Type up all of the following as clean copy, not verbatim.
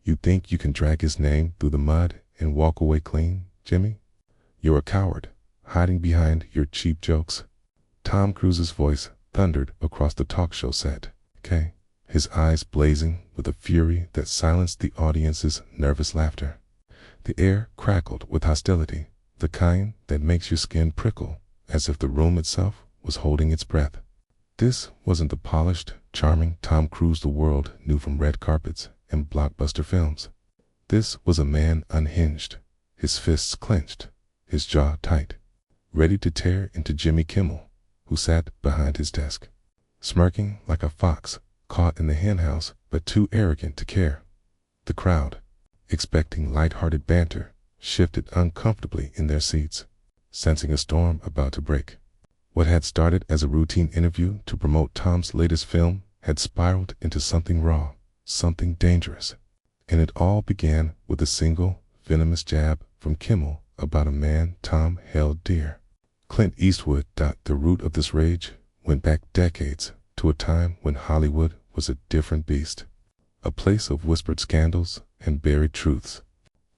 You think you can drag his name through the mud and walk away clean, Jimmy? You're a coward, hiding behind your cheap jokes. Tom Cruise's voice thundered across the talk show set, okay? His eyes blazing with a fury that silenced the audience's nervous laughter. The air crackled with hostility, the kind that makes your skin prickle, as if the room itself was holding its breath. This wasn't the polished, charming Tom Cruise the world knew from red carpets and blockbuster films. This was a man unhinged, his fists clenched, his jaw tight, ready to tear into Jimmy Kimmel, who sat behind his desk, smirking like a fox caught in the henhouse but too arrogant to care. The crowd, expecting light-hearted banter, shifted uncomfortably in their seats, sensing a storm about to break. What had started as a routine interview to promote Tom's latest film had spiraled into something raw, something dangerous. And it all began with a single, venomous jab from Kimmel about a man Tom held dear. Clint Eastwood. The root of this rage went back decades to a time when Hollywood was a different beast, a place of whispered scandals and buried truths.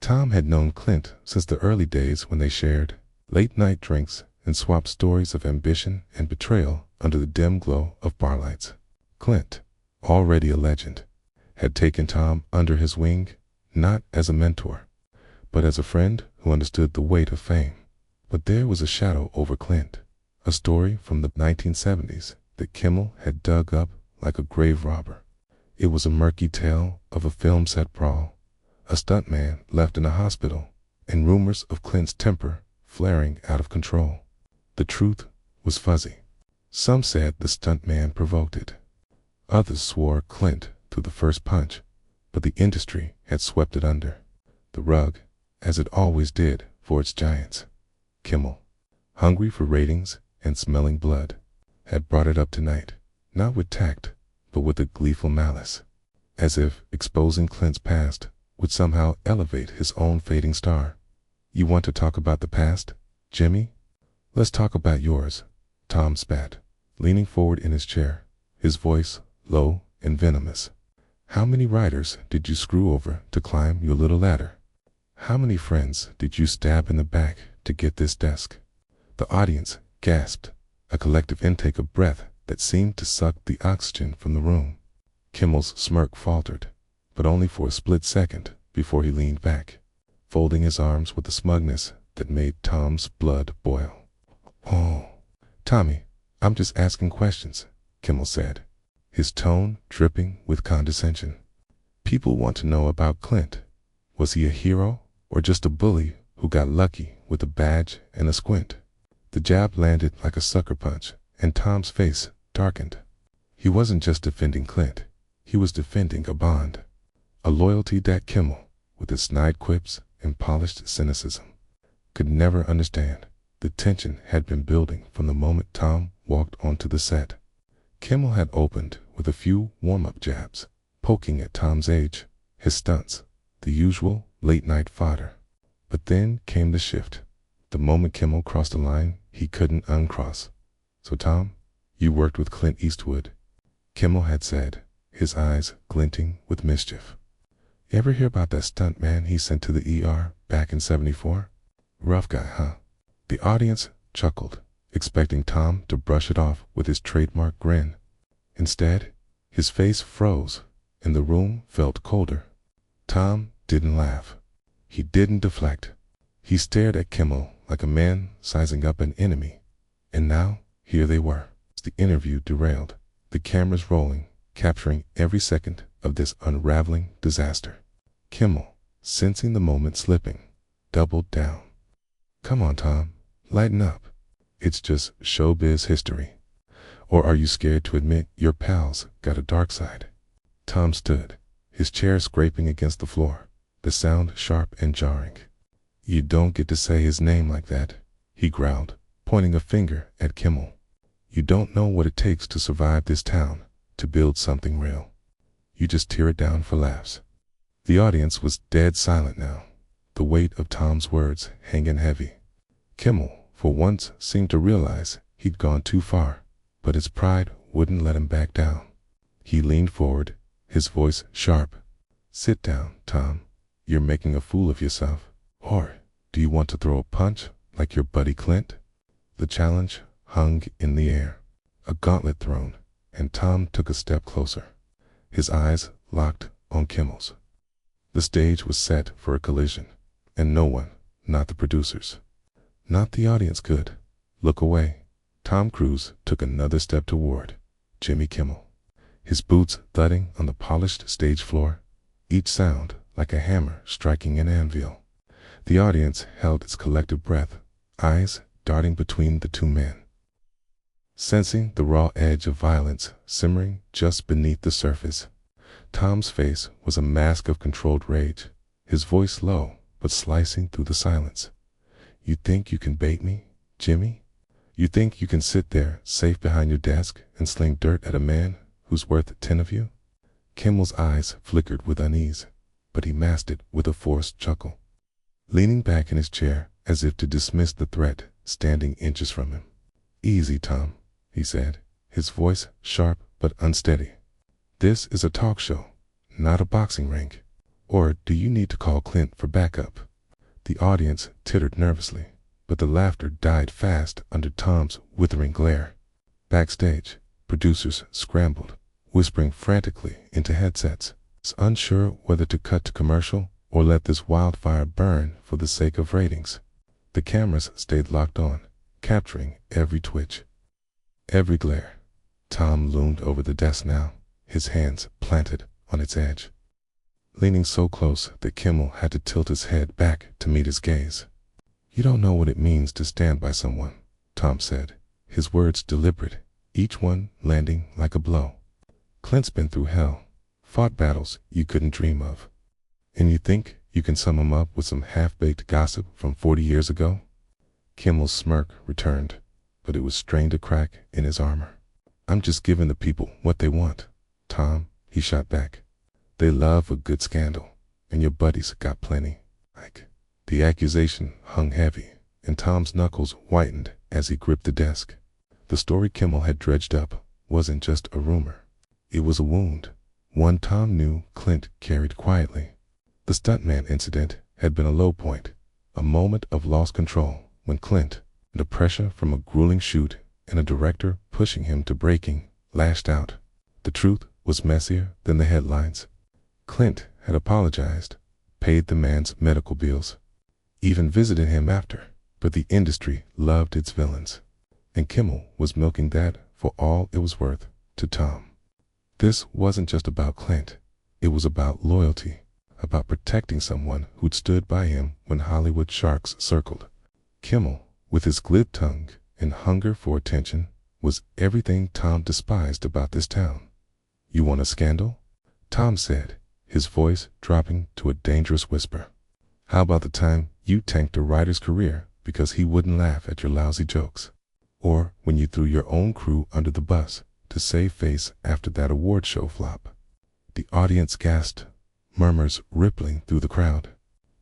Tom had known Clint since the early days when they shared late-night drinks and swapped stories of ambition and betrayal under the dim glow of bar lights. Clint, already a legend, had taken Tom under his wing, not as a mentor, but as a friend who understood the weight of fame. But there was a shadow over Clint, a story from the 1970s that Kimmel had dug up like a grave robber. It was a murky tale of a film set brawl, a stuntman left in a hospital, and rumors of Clint's temper flaring out of control. The truth was fuzzy. Some said the stuntman provoked it. Others swore Clint threw the first punch, but the industry had swept it under the rug, as it always did for its giants. Kimmel, hungry for ratings and smelling blood, had brought it up tonight, not with tact, but with a gleeful malice, as if exposing Clint's past would somehow elevate his own fading star. You want to talk about the past, Jimmy? Let's talk about yours, Tom spat, leaning forward in his chair, his voice low and venomous. How many writers did you screw over to climb your little ladder? How many friends did you stab in the back to get this desk? The audience gasped, a collective intake of breath that seemed to suck the oxygen from the room. Kimmel's smirk faltered, but only for a split second before he leaned back, folding his arms with a smugness that made Tom's blood boil. "Oh, Tommy, I'm just asking questions," Kimmel said, his tone dripping with condescension. "People want to know about Clint. Was he a hero or just a bully who got lucky with a badge and a squint?" The jab landed like a sucker punch, and Tom's face darkened. He wasn't just defending Clint. He was defending a bond, a loyalty that Kimmel, with its snide quips and polished cynicism, could never understand. The tension had been building from the moment Tom walked onto the set. Kimmel had opened with a few warm-up jabs, poking at Tom's age, his stunts, the usual late-night fodder. But then came the shift. The moment Kimmel crossed a line he couldn't uncross. "So Tom, you worked with Clint Eastwood," Kimmel had said, his eyes glinting with mischief. "You ever hear about that stunt man he sent to the ER back in '74? Rough guy, huh?" The audience chuckled, expecting Tom to brush it off with his trademark grin. Instead, his face froze, and the room felt colder. Tom didn't laugh. He didn't deflect. He stared at Kimmel like a man sizing up an enemy. And now, here they were. The interview derailed, the cameras rolling, capturing every second of this unraveling disaster. Kimmel, sensing the moment slipping, doubled down. "Come on, Tom, lighten up. It's just showbiz history. Or are you scared to admit your pal's got a dark side?" Tom stood, his chair scraping against the floor, the sound sharp and jarring. "You don't get to say his name like that," he growled, pointing a finger at Kimmel. "You don't know what it takes to survive this town, to build something real. You just tear it down for laughs." The audience was dead silent now, the weight of Tom's words hanging heavy. Kimmel, for once, seemed to realize he'd gone too far, but his pride wouldn't let him back down. He leaned forward, his voice sharp. Sit down, Tom. You're making a fool of yourself. Or do you want to throw a punch like your buddy Clint? The challenge hung in the air, a gauntlet thrown, and Tom took a step closer, his eyes locked on Kimmel's. The stage was set for a collision, and no one, not the producers, not the audience, could look away. Tom Cruise took another step toward Jimmy Kimmel, his boots thudding on the polished stage floor, each sound like a hammer striking an anvil. The audience held its collective breath, eyes darting between the two men, sensing the raw edge of violence simmering just beneath the surface. Tom's face was a mask of controlled rage, his voice low but slicing through the silence. You think you can bait me, Jimmy? You think you can sit there safe behind your desk and sling dirt at a man who's worth 10 of you? Kimmel's eyes flickered with unease, but he masked it with a forced chuckle, leaning back in his chair as if to dismiss the threat standing inches from him. Easy, Tom, he said, his voice sharp but unsteady. This is a talk show, not a boxing ring. Or do you need to call Clint for backup? The audience tittered nervously, but the laughter died fast under Tom's withering glare. Backstage, producers scrambled, whispering frantically into headsets, unsure whether to cut to commercial or let this wildfire burn for the sake of ratings. The cameras stayed locked on, capturing every twitch, every glare. Tom loomed over the desk now, his hands planted on its edge, leaning so close that Kimmel had to tilt his head back to meet his gaze. You don't know what it means to stand by someone, Tom said, his words deliberate, each one landing like a blow. Clint's been through hell, fought battles you couldn't dream of. And you think you can sum him up with some half-baked gossip from 40 years ago? Kimmel's smirk returned, but it was strained a crack in his armor. I'm just giving the people what they want, Tom, he shot back. They love a good scandal, and your buddies got plenty. The accusation hung heavy, and Tom's knuckles whitened as he gripped the desk. The story Kimmel had dredged up wasn't just a rumor. It was a wound, one Tom knew Clint carried quietly. The stuntman incident had been a low point, a moment of lost control when Clint, under pressure from a grueling shoot and a director pushing him to breaking, lashed out. The truth was messier than the headlines. Clint had apologized, paid the man's medical bills, even visited him after, but the industry loved its villains, and Kimmel was milking that for all it was worth to Tom. This wasn't just about Clint. It was about loyalty, about protecting someone who'd stood by him when Hollywood sharks circled. Kimmel, with his glib tongue and hunger for attention, was everything Tom despised about this town. You want a scandal? Tom said, his voice dropping to a dangerous whisper. How about the time you tanked a writer's career because he wouldn't laugh at your lousy jokes? Or when you threw your own crew under the bus to save face after that award show flop? The audience gasped, murmurs rippling through the crowd.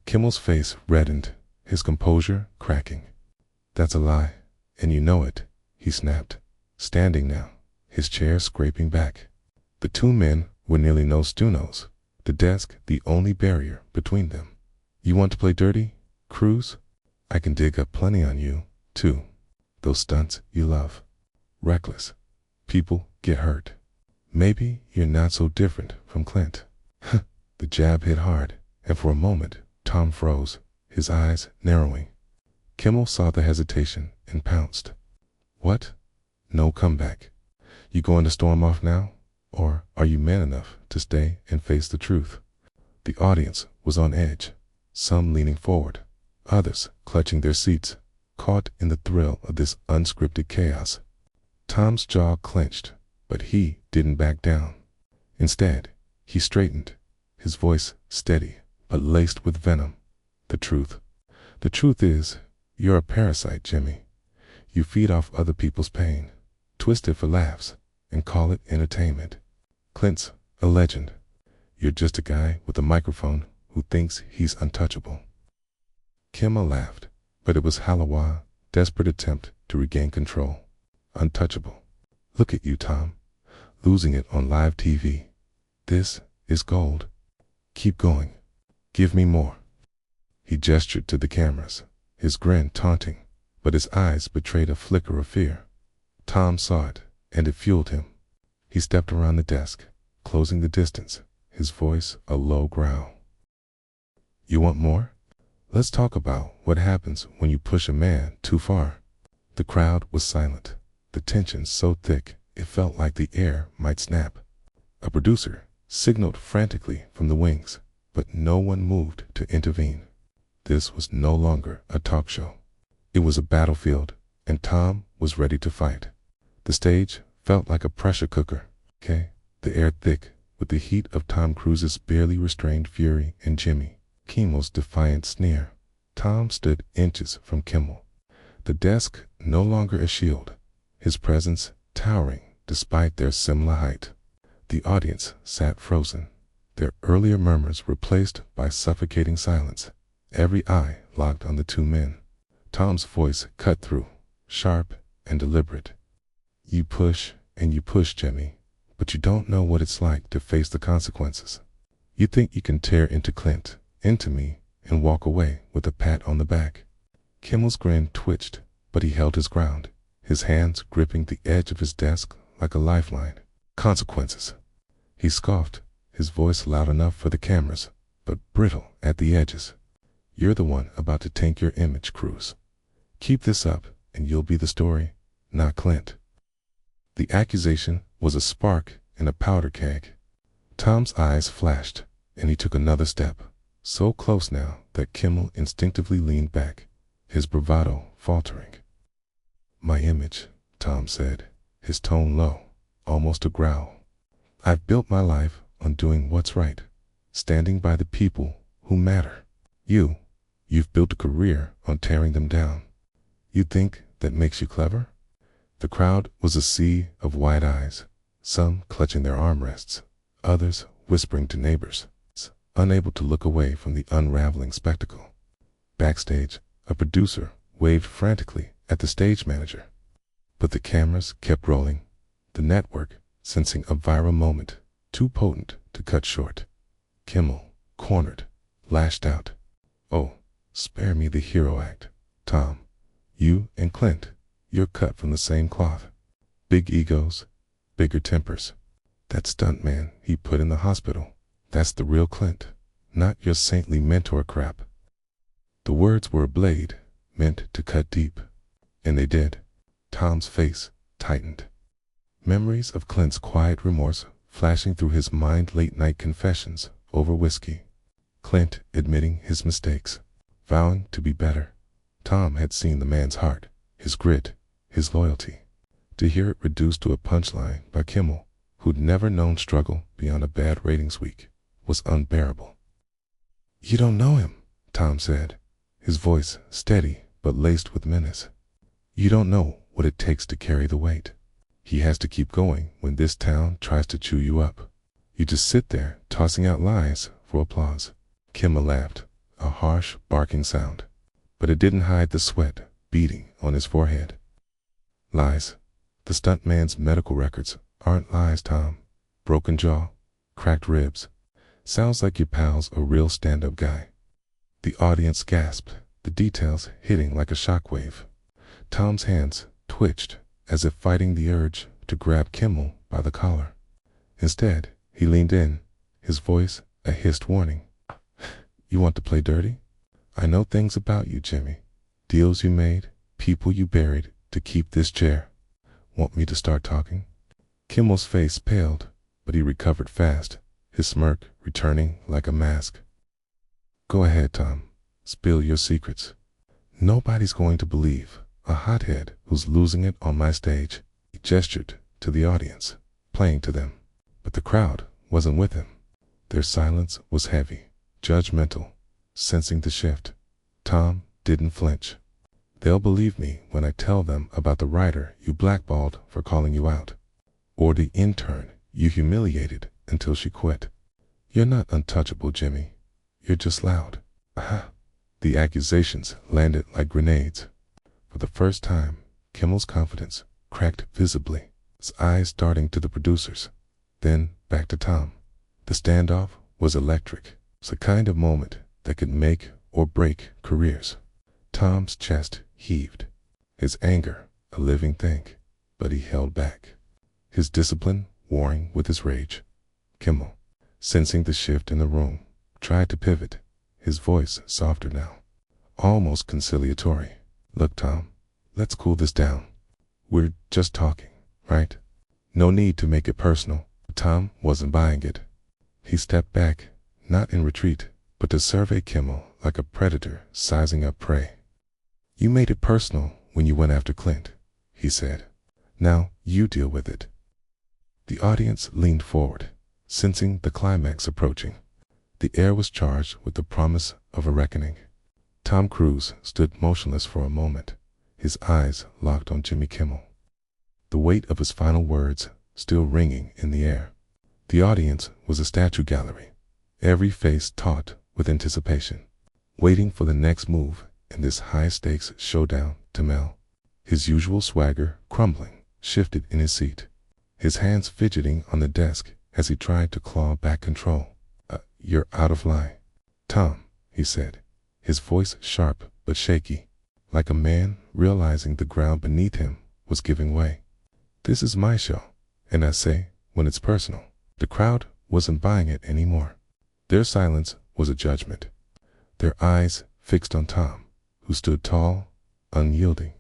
Kimmel's face reddened, his composure cracking. That's a lie, and you know it, he snapped, standing now, his chair scraping back. The two men were nearly no-stu-nos, the desk the only barrier between them. You want to play dirty, Cruise? I can dig up plenty on you, too. Those stunts you love. Reckless. People get hurt. Maybe you're not so different from Clint. The jab hit hard, and for a moment, Tom froze, his eyes narrowing. Kimmel saw the hesitation and pounced. What? No comeback. You going to storm off now? Or are you man enough to stay and face the truth? The audience was on edge, some leaning forward, others clutching their seats, caught in the thrill of this unscripted chaos. Tom's jaw clenched, but he didn't back down. Instead, he straightened, his voice steady but laced with venom. The truth. The truth is, you're a parasite, Jimmy. You feed off other people's pain, twist it for laughs, and call it entertainment. Clint's a legend. You're just a guy with a microphone who thinks he's untouchable. Kimmel laughed, but it was Halawa, desperate attempt to regain control. Untouchable. Look at you, Tom, losing it on live TV. This is gold. Keep going. Give me more. He gestured to the cameras, his grin taunting, but his eyes betrayed a flicker of fear. Tom saw it, and it fueled him. He stepped around the desk, closing the distance, his voice a low growl. You want more? Let's talk about what happens when you push a man too far. The crowd was silent, the tension so thick it felt like the air might snap. A producer signaled frantically from the wings, but no one moved to intervene. This was no longer a talk show. It was a battlefield, and Tom was ready to fight. The stage felt like a pressure cooker, the air thick with the heat of Tom Cruise's barely restrained fury and Jimmy Kimmel's defiant sneer. Tom stood inches from Kimmel, the desk no longer a shield, his presence towering despite their similar height. The audience sat frozen, their earlier murmurs replaced by suffocating silence, every eye locked on the two men. Tom's voice cut through, sharp and deliberate. You push and you push, Jimmy, but you don't know what it's like to face the consequences. You think you can tear into Clint, into me, and walk away with a pat on the back. Kimmel's grin twitched, but he held his ground, his hands gripping the edge of his desk like a lifeline. Consequences. He scoffed, his voice loud enough for the cameras, but brittle at the edges. You're the one about to tank your image, Cruise. Keep this up, and you'll be the story, not Clint. The accusation was a spark in a powder keg. Tom's eyes flashed, and he took another step, so close now that Kimmel instinctively leaned back, his bravado faltering. My image, Tom said, his tone low, almost a growl. I've built my life on doing what's right, standing by the people who matter. You've built a career on tearing them down. You think that makes you clever? The crowd was a sea of wide eyes, some clutching their armrests, others whispering to neighbors, unable to look away from the unraveling spectacle. Backstage, a producer waved frantically at the stage manager. But the cameras kept rolling, the network sensing a viral moment too potent to cut short. Kimmel, cornered, lashed out. Oh, spare me the hero act, Tom. You and Clint, you're cut from the same cloth. Big egos, bigger tempers. That stuntman he put in the hospital, that's the real Clint, not your saintly mentor crap. The words were a blade, meant to cut deep. And they did. Tom's face tightened. Memories of Clint's quiet remorse flashing through his mind, late-night confessions over whiskey. Clint admitting his mistakes, vowing to be better. Tom had seen the man's heart, his grit, his loyalty. To hear it reduced to a punchline by Kimmel, who'd never known struggle beyond a bad ratings week, was unbearable. You don't know him, Tom said, his voice steady but laced with menace. You don't know what it takes to carry the weight. He has to keep going when this town tries to chew you up. You just sit there tossing out lies for applause. Kimmel laughed, a harsh barking sound, but it didn't hide the sweat beating on his forehead. Lies. The stuntman's medical records aren't lies, Tom. Broken jaw, cracked ribs. Sounds like your pal's a real stand-up guy. The audience gasped, the details hitting like a shockwave. Tom's hands twitched as if fighting the urge to grab Kimmel by the collar. Instead, he leaned in, his voice a hissed warning. You want to play dirty? I know things about you, Jimmy. Deals you made, people you buried to keep this chair. Want me to start talking? Kimmel's face paled, but he recovered fast, his smirk returning like a mask. Go ahead, Tom. Spill your secrets. Nobody's going to believe a hothead who's losing it on my stage. He gestured to the audience, playing to them. But the crowd wasn't with him. Their silence was heavy, judgmental, sensing the shift. Tom didn't flinch. They'll believe me when I tell them about the writer you blackballed for calling you out, or the intern you humiliated until she quit. You're not untouchable, Jimmy. You're just loud. Aha. The accusations landed like grenades. For the first time, Kimmel's confidence cracked visibly, his eyes darting to the producers, then back to Tom. The standoff was electric, It's the kind of moment that could make or break careers. Tom's chest heaved, his anger a living thing, but he held back, his discipline warring with his rage. Kimmel, sensing the shift in the room, tried to pivot, his voice softer now, almost conciliatory. Look, Tom, let's cool this down. We're just talking, right? No need to make it personal. Tom wasn't buying it. He stepped back, not in retreat, but to survey Kimmel like a predator sizing up prey. You made it personal when you went after Clint, he said. Now you deal with it. The audience leaned forward, sensing the climax approaching. The air was charged with the promise of a reckoning. Tom Cruise stood motionless for a moment, his eyes locked on Jimmy Kimmel, the weight of his final words still ringing in the air. The audience was a statue gallery, every face taut with anticipation, waiting for the next move in this high-stakes showdown to Mel. His usual swagger crumbling, shifted in his seat, his hands fidgeting on the desk as he tried to claw back control. You're out of line, Tom, he said, his voice sharp but shaky, like a man realizing the ground beneath him was giving way. This is my show, and I say when it's personal. The crowd wasn't buying it anymore. Their silence was a judgment, their eyes fixed on Tom, who stood tall, unyielding,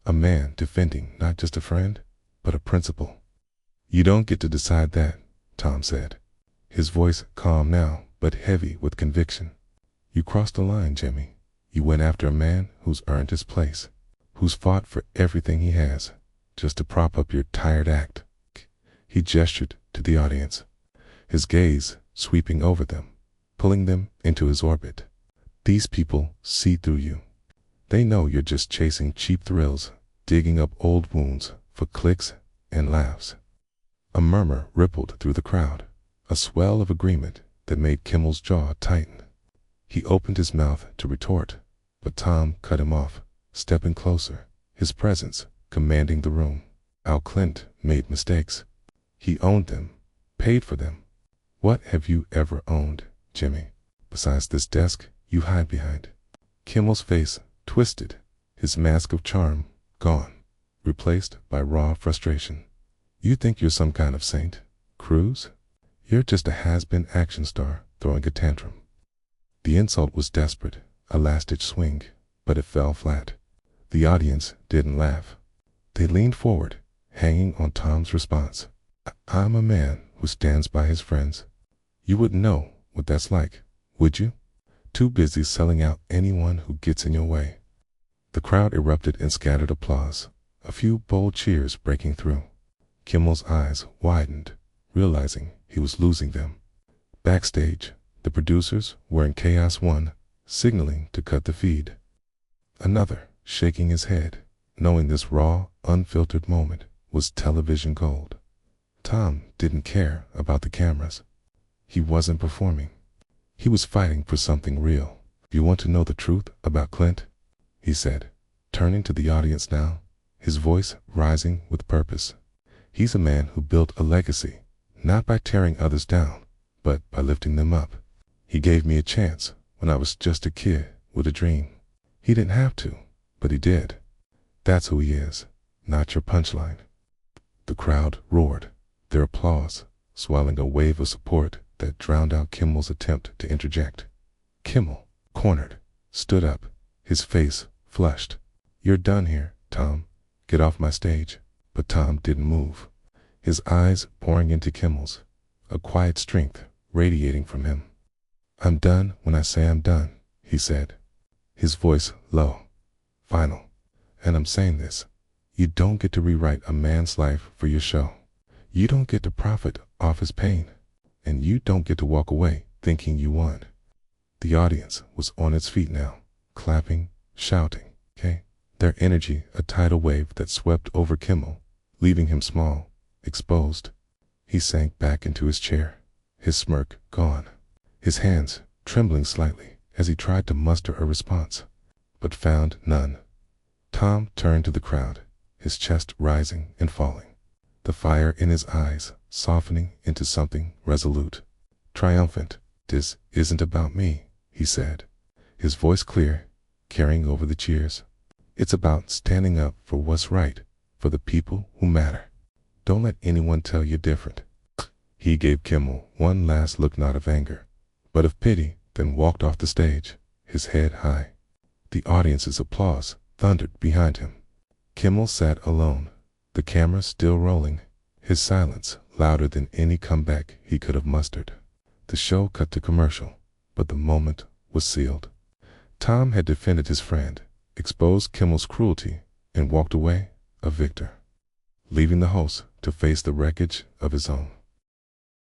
a man defending not just a friend, but a principle. You don't get to decide that, Tom said, his voice calm now, but heavy with conviction. You crossed the line, Jimmy. You went after a man who's earned his place, who's fought for everything he has, just to prop up your tired act. He gestured to the audience, his gaze sweeping over them, pulling them into his orbit. These people see through you. They know you're just chasing cheap thrills, digging up old wounds for clicks and laughs. A murmur rippled through the crowd, a swell of agreement that made Kimmel's jaw tighten. He opened his mouth to retort, but Tom cut him off, stepping closer, his presence commanding the room. Clint made mistakes. He owned them, paid for them. What have you ever owned, Jimmy, besides this desk you hide behind? Kimmel's face twisted, his mask of charm gone, replaced by raw frustration. You think you're some kind of saint, Cruise? You're just a has-been action star throwing a tantrum. The insult was desperate, a last-ditch swing, but it fell flat. The audience didn't laugh. They leaned forward, hanging on Tom's response. I'm a man who stands by his friends. You wouldn't know what that's like, would you? Too busy selling out anyone who gets in your way. The crowd erupted in scattered applause, a few bold cheers breaking through. Kimmel's eyes widened, realizing he was losing them. Backstage, the producers were in chaos one, signaling to cut the feed. Another, shaking his head, knowing this raw, unfiltered moment was television gold. Tom didn't care about the cameras. He wasn't performing. He was fighting for something real. You want to know the truth about Clint? He said, turning to the audience now, his voice rising with purpose. He's a man who built a legacy, not by tearing others down, but by lifting them up. He gave me a chance when I was just a kid with a dream. He didn't have to, but he did. That's who he is, not your punchline. The crowd roared, their applause swelling a wave of support that drowned out Kimmel's attempt to interject. Kimmel, cornered, stood up, his face flushed. You're done here, Tom. Get off my stage. But Tom didn't move, his eyes pouring into Kimmel's, a quiet strength radiating from him. I'm done when I say I'm done, he said, his voice low, final. And I'm saying this, you don't get to rewrite a man's life for your show. You don't get to profit off his pain, and you don't get to walk away thinking you won. The audience was on its feet now, clapping, shouting, their energy a tidal wave that swept over Kimmel, leaving him small, exposed. He sank back into his chair, his smirk gone, his hands trembling slightly as he tried to muster a response, but found none. Tom turned to the crowd, his chest rising and falling, the fire in his eyes softening into something resolute, triumphant. "This isn't about me," he said, his voice clear, carrying over the cheers. "It's about standing up for what's right, for the people who matter. Don't let anyone tell you different." He gave Kimmel one last look, not of anger, but of pity, then walked off the stage, his head high. The audience's applause thundered behind him. Kimmel sat alone, the camera still rolling, his silence louder than any comeback he could have mustered. The show cut to commercial, but the moment was sealed. Tom had defended his friend, exposed Kimmel's cruelty, and walked away a victor, leaving the host to face the wreckage of his own.